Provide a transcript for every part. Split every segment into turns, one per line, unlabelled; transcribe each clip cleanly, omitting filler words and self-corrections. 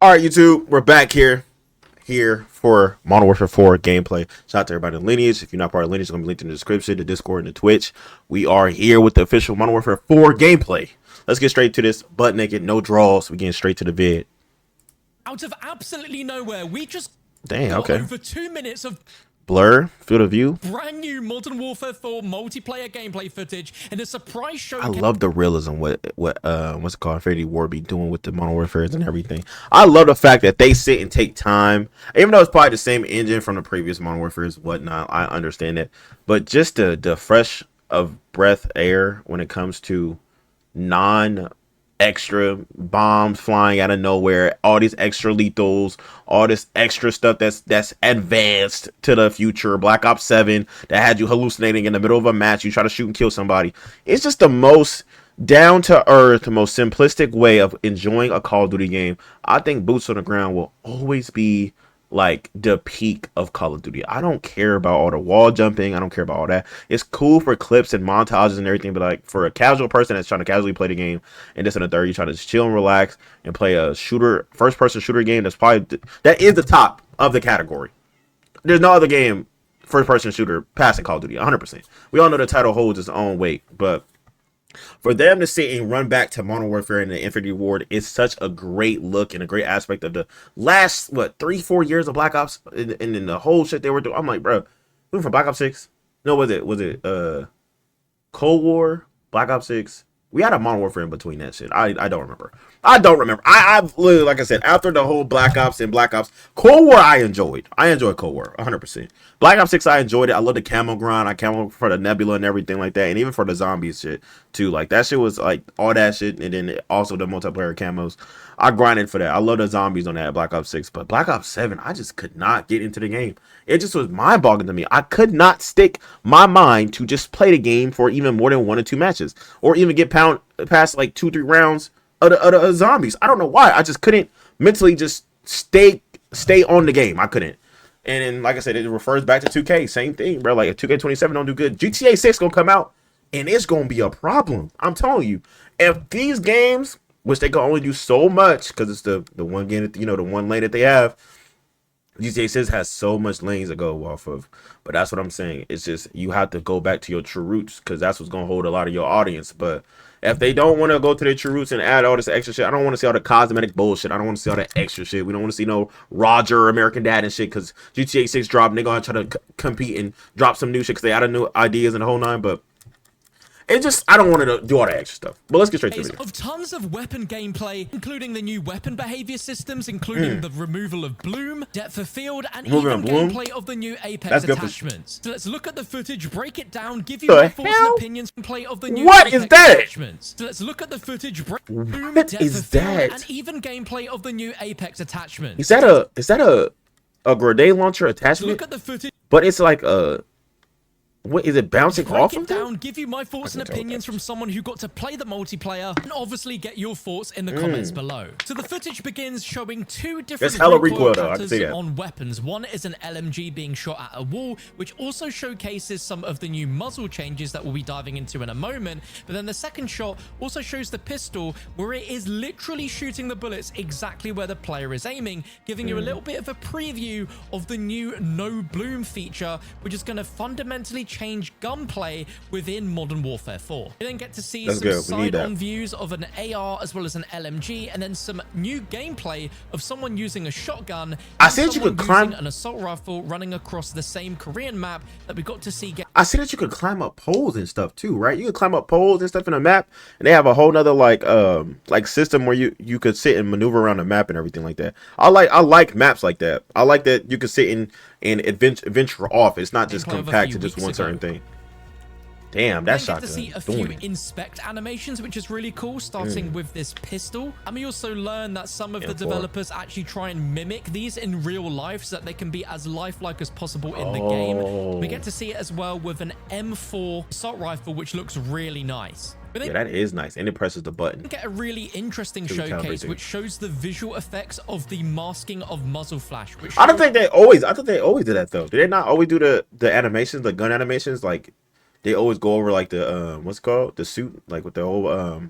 All right, YouTube, we're back here for Modern Warfare 4 gameplay. Shout out to everybody in Lineage. If you're not part of Lineage, it's going to be linked in the description, the Discord, and the Twitch. We are here with the official Modern Warfare 4 gameplay. Let's get straight to this. Butt naked, no draws. We're getting straight to the vid.
Out of absolutely nowhere, we just
Dang,
got
okay.
over 2 minutes of
Blur, field of view.
brand new Modern Warfare 4 multiplayer gameplay footage and a surprise show.
I love the realism what's it called, Infinity War be doing with the Modern Warfare and everything. I love the fact that they sit and take time, even though it's probably the same engine from the previous Modern Warfare's whatnot. I understand it, but just the fresh of breath air when it comes to non extra bombs flying out of nowhere, all these extra lethals, all this extra stuff that's advanced to the future. Black Ops 7 that had you hallucinating in the middle of a match, you try to shoot and kill somebody. It's just the most down to earth, most simplistic way of enjoying a Call of Duty game. I think boots on the ground will always be like the peak of Call of Duty. I don't care about all the wall jumping. I don't care about all that. It's cool for clips and montages and everything, but like for a casual person that's trying to casually play the game, and this in the third, you try to just chill and relax and play a shooter, first person shooter game. That is the top of the category. There's no other game first person shooter passing Call of Duty 100%. We all know the title holds its own weight, but for them to sit and run back to Modern Warfare and the Infinity Ward is such a great look and a great aspect of the last 3-4 years of Black Ops and then the whole shit they were doing. I'm like, bro, we went from Black Ops 6. No, was it Cold War, Black Ops 6? We had a Modern Warfare in between that shit. I don't remember. I've literally, like I said, after the whole Black Ops and Black Ops, Cold War I enjoyed Cold War 100%. Black Ops 6 I enjoyed it. I love the camo grind. I camo for the Nebula and everything like that, and even for the zombies shit too. Like that shit was like all that shit, and then also the multiplayer camos. I grinded for that. I love the zombies on that Black Ops 6, but Black Ops 7, I just could not get into the game. It just was mind-boggling to me. I could not stick my mind to just play the game for even more than 1 or 2 matches, or even get past like 2-3 rounds of the zombies. I don't know why. I just couldn't mentally just stay on the game. I couldn't. And then, like I said, it refers back to 2K. Same thing, bro. Like if 2K27 don't do good, GTA 6 gonna come out, and it's gonna be a problem. I'm telling you. If these games, which they can only do so much because it's the one game that, the one lane that they have, GTA 6 has so much lanes to go off of. But that's what I'm saying. It's just you have to go back to your true roots because that's what's gonna hold a lot of your audience. But if they don't want to go to their true roots and add all this extra shit, I don't want to see all the cosmetic bullshit. I don't want to see all that extra shit. We don't want to see no Roger, American Dad and shit because GTA 6 dropped and they're going to try to compete and drop some new shit because they added new ideas and the whole nine. But it just, I don't want to do all that extra stuff. But let's get straight to the video.
Of tons of weapon gameplay, including the new weapon behavior systems, including the removal of bloom, depth of field, and even gameplay of the new Apex attachments. So let's look at the footage, break it down, give you my thoughts and opinions on play of the new Apex attachments. So let's look at the footage, bloom, depth of field, and even gameplay of the new Apex attachments.
Is that a grenade launcher attachment?
Look at the footage.
But it's like what is it bouncing off
Break
of?
it down, give you my thoughts and opinions from someone who got to play the multiplayer, and obviously get your thoughts in the comments below. So the footage begins showing 2 different recoil patterns on weapons. One is an LMG being shot at a wall, which also showcases some of the new muzzle changes that we'll be diving into in a moment. But then the second shot also shows the pistol, where it is literally shooting the bullets exactly where the player is aiming, giving you a little bit of a preview of the new no bloom feature, which is going to fundamentally change gunplay within Modern Warfare 4. You then get to see some side-on views of an AR as well as an LMG, and then some new gameplay of someone using a shotgun.
I said you could climb
an assault rifle running across the same Korean map that we got to see.
I see that you could climb up poles and stuff too, right? You could climb up poles and stuff in the map, and they have a whole nother like system where you could sit and maneuver around the map and everything like that. I like maps like that. I like that you could sit and adventure off. It's not just compact to just one certain thing. Damn, that shot.
To see a few inspect animations, which is really cool, starting with this pistol. And we also learn that some of the developers actually try and mimic these in real life so that they can be as lifelike as possible in the game. We get to see it as well with an M4 assault rifle, which looks really nice.
Yeah, that is nice, and it presses the button.
Get a really interesting showcase, which shows the visual effects of the masking of muzzle flash. Which I thought they always did that though. Did they not always do the animations, the gun animations, like
they always go over like the what's it called, the suit, like with the whole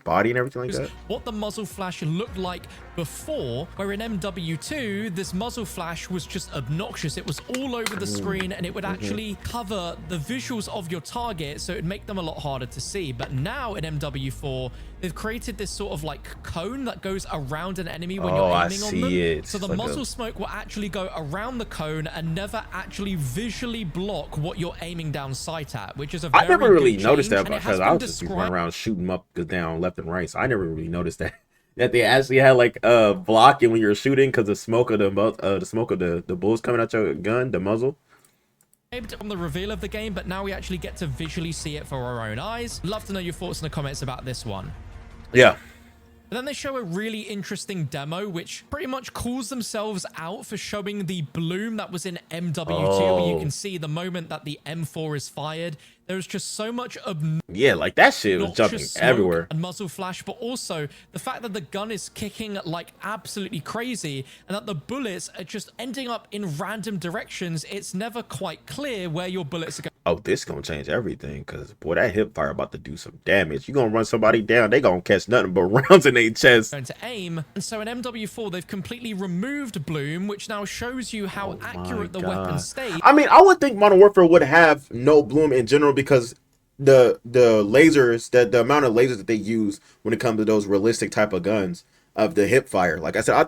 body and everything like that.
What the muzzle flash looked like before, where in MW2 this muzzle flash was just obnoxious. It was all over the screen, and it would actually cover the visuals of your target, so it would make them a lot harder to see. But now in MW4, they've created this sort of like cone that goes around an enemy when you're aiming on them. So the like muzzle smoke will actually go around the cone and never actually visually block what you're aiming down sight at, which is a very
I never really
good
noticed
change,
that because I was just running around shooting them up down left and right. So I never really noticed that they actually had like blocking when you're shooting because the smoke of the bullets coming out your gun, the muzzle.
On the reveal of the game, but now we actually get to visually see it for our own eyes. Love to know your thoughts in the comments about this one.
Yeah.
But then they show a really interesting demo, which pretty much calls themselves out for showing the bloom that was in MW2, where you can see the moment that the M4 is fired. There's just so much
yeah, like that shit was jumping everywhere.
And muzzle flash, but also the fact that the gun is kicking like absolutely crazy and that the bullets are just ending up in random directions. It's never quite clear where your bullets are going.
Oh, this gonna change everything, because boy, that hip fire about to do some damage. You gonna run somebody down, they gonna catch nothing but rounds in their chest.
Going to aim. And so in MW4, they've completely removed bloom, which now shows you how accurate the weapon stays.
I mean, I would think Modern Warfare would have no bloom in general, because the lasers, the amount of lasers that they use when it comes to those realistic type of guns of the hip fire. Like I said, I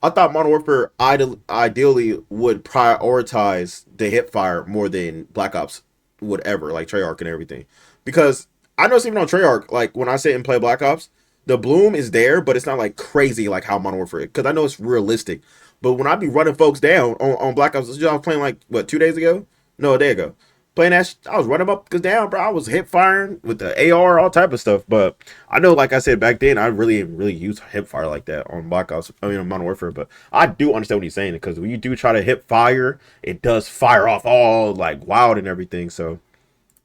thought Modern Warfare ideally would prioritize the hip fire more than Black Ops would ever, like Treyarch and everything. Because I know even on Treyarch, like when I sit and play Black Ops, the bloom is there, but it's not like crazy like how Modern Warfare is. Because I know it's realistic. But when I be running folks down on Black Ops, I was playing like, what, 2 days ago? No, a day ago. Playing that, I was running up down, bro. I was hip firing with the AR, all type of stuff. But I know, like I said back then, I really used hip fire like that on Black Ops, I mean, on Modern Warfare. But I do understand what he's saying, because when you do try to hip fire, it does fire off all like wild and everything. So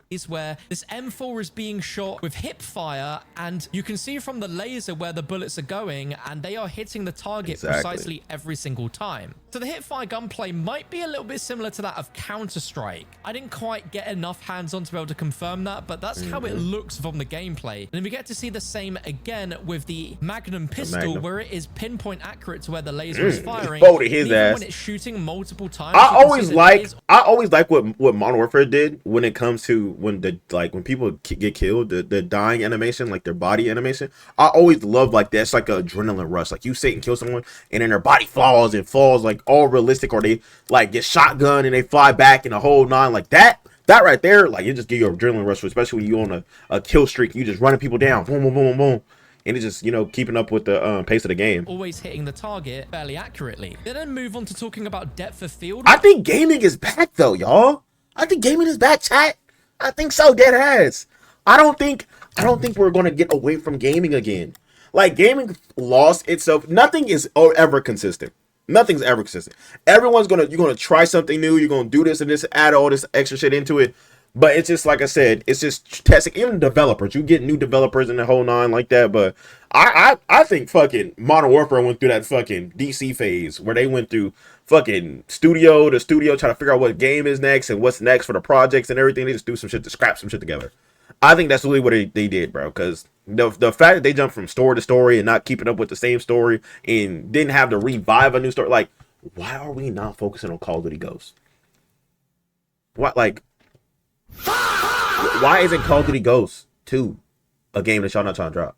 is where this M4 is being shot with hip fire, and you can see from the laser where the bullets are going, and they are hitting the target precisely every single time. So the hip fire gunplay might be a little bit similar to that of Counter-Strike. I didn't quite get enough hands-on to be able to confirm that, but that's how it looks from the gameplay. And then we get to see the same again with the Magnum pistol, where it is pinpoint accurate to where the laser is firing.
His
even
ass.
when it's shooting multiple times.
I always like what Modern Warfare did when it comes to when people get killed, the dying animation, like their body animation. I always love like that's like an adrenaline rush. Like you sit and kill someone, and then their body falls like all realistic, or they like get shotgun and they fly back in the whole nine, like that right there. Like it just give you an adrenaline rush, especially when you on a kill streak. You just running people down, boom, boom, boom, boom, boom. And it's just, keeping up with the pace of the game.
Always hitting the target fairly accurately. Then move on to talking about depth of field.
I think gaming is back though, y'all. I think gaming is back, chat. I think so, dead ass. I don't think we're gonna get away from gaming again. Like gaming lost itself. Nothing is ever consistent. Nothing's ever consistent. You're gonna try something new. You're gonna do this and this, add all this extra shit into it. But it's just like I said, it's just testing. Even developers, you get new developers in the whole nine like that. But I think fucking Modern Warfare went through that fucking DC phase where they went through fucking studio to studio trying to figure out what game is next and what's next for the projects and everything. They just do some shit to scrap some shit together. I think that's really what they did, bro. Because the fact that they jumped from story to story and not keeping up with the same story and didn't have to revive a new story, like, why are we not focusing on Call of Duty Ghosts? What, like, why isn't Call of Duty Ghosts 2 a game that y'all not trying to drop?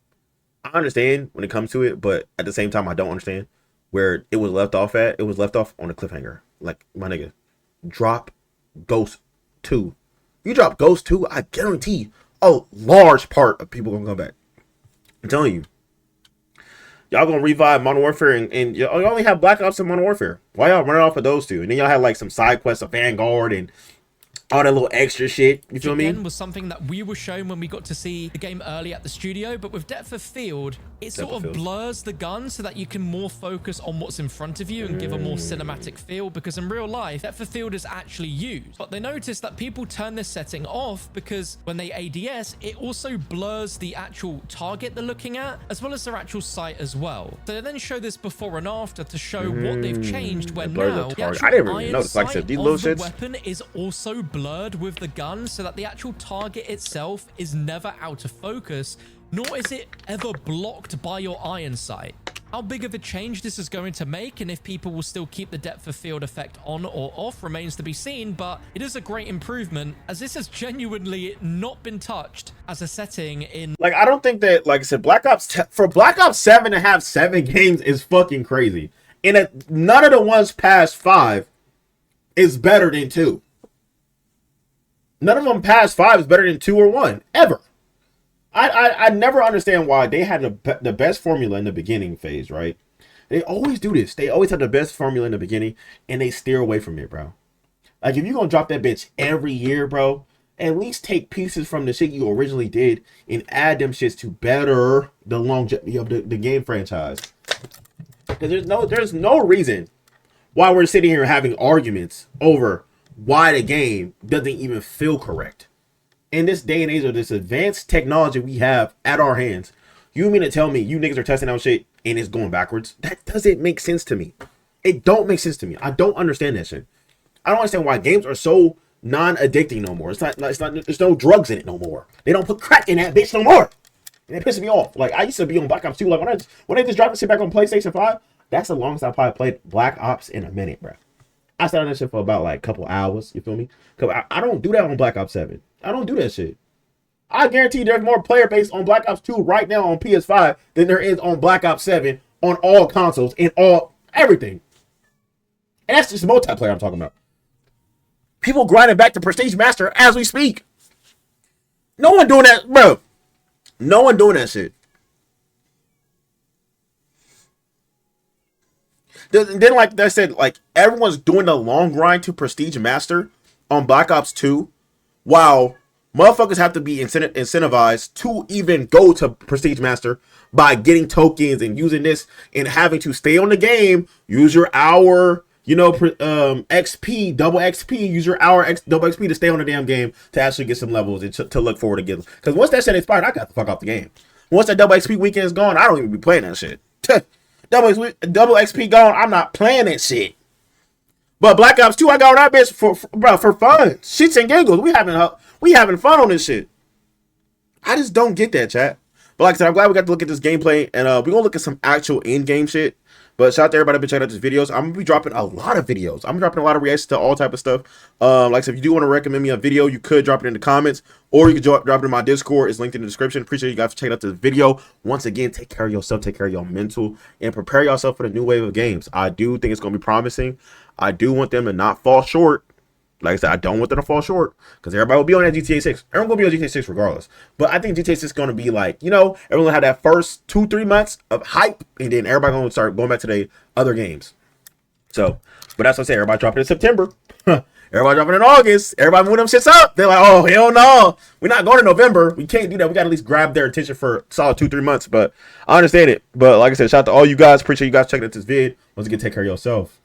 I understand when it comes to it, but at the same time, I don't understand where it was left off at. It was left off on a cliffhanger. Like, my nigga, drop Ghost 2. You drop Ghost 2, I guarantee a large part of people gonna come back. I'm telling you. Y'all gonna revive Modern Warfare and you only have Black Ops and Modern Warfare. Why y'all running off of those two? And then y'all had like some side quests of Vanguard and all that little extra shit. You feel me?
Again, was something that we were shown when we got to see the game early at the studio, but with depth of field, it sort of blurs the gun so that you can more focus on what's in front of you and give a more cinematic feel, because in real life, depth of field is actually used. But they noticed that people turn this setting off because when they ADS, it also blurs the actual target they're looking at, as well as their actual sight as well. So they then show this before and after to show what they've changed, where now the
I didn't really notice, like I said, these little
the
shits.
weapon is also blurred with the gun so that the actual target itself is never out of focus, nor is it ever blocked by your iron sight. How big of a change this is going to make and if people will still keep the depth of field effect on or off remains to be seen, but it is a great improvement as this has genuinely not been touched as a setting in...
Like, I don't think that, like I said, Black Ops 7 to have 7 games is fucking crazy. And none of the ones past 5 is better than 2. None of them past 5 is better than 2 or 1, ever. I never understand why they had the best formula in the beginning phase, right? They always do this. They always have the best formula in the beginning, and they steer away from it, bro. Like, if you're going to drop that bitch every year, bro, at least take pieces from the shit you originally did and add them shits to better the longevity of the game franchise. Because there's no reason why we're sitting here having arguments over why the game doesn't even feel correct. In this day and age of this advanced technology we have at our hands, you mean to tell me you niggas are testing out shit and it's going backwards? That doesn't make sense to me. It don't make sense to me. I don't understand that shit. I don't understand why games are so non-addicting no more. It's not. There's no drugs in it no more. They don't put crack in that bitch no more. And it pisses me off. Like, I used to be on Black Ops 2. Like, when they just dropped the shit back on PlayStation 5, that's the longest I probably played Black Ops in a minute, bro. I started that shit for about like a couple hours. You feel me? I don't do that on Black Ops 7. I don't do that shit. I guarantee there's more player base on Black Ops 2 right now on PS5 than there is on Black Ops 7 on all consoles and everything. And that's just multiplayer I'm talking about. People grinding back to Prestige Master as we speak. No one doing that, bro. No one doing that shit. Then, like I said, like, everyone's doing the long grind to Prestige Master on Black Ops 2, while motherfuckers have to be incentivized to even go to Prestige Master by getting tokens and using this and having to stay on the game, use your hour, XP, double XP, use your hour double XP to stay on the damn game to actually get some levels and to look forward to getting. Because once that shit expired, I got the fuck off the game. Once that double XP weekend is gone, I don't even be playing that shit. double XP gone, I'm not playing that shit. But Black Ops 2, I got on that bitch for fun. Shits and giggles. We having fun on this shit. I just don't get that, chat. But like I said, I'm glad we got to look at this gameplay. And we're going to look at some actual in-game shit. But shout out to everybody who's been checking out these videos. I'm going to be dropping a lot of videos. I'm dropping a lot of reactions to all type of stuff. Like I said, if you do want to recommend me a video, you could drop it in the comments. Or you could drop it in my Discord. It's linked in the description. Appreciate you guys for checking out this video. Once again, take care of yourself. Take care of your mental. And prepare yourself for the new wave of games. I do think it's going to be promising. I do want them to not fall short. Like I said, I don't want them to fall short because everybody will be on that GTA 6. Everyone will be on GTA 6 regardless. But I think GTA 6 is going to be like, everyone will have that first 2-3 months of hype, and then everybody going to start going back to the other games. So, but that's what I say. Everybody dropping in September. Everybody dropping in August. Everybody moving them shits up. They're like, oh, hell no. We're not going to November. We can't do that. We got to at least grab their attention for a solid 2-3 months. But I understand it. But like I said, shout out to all you guys. Appreciate you guys checking out this vid. Once again, take care of yourself.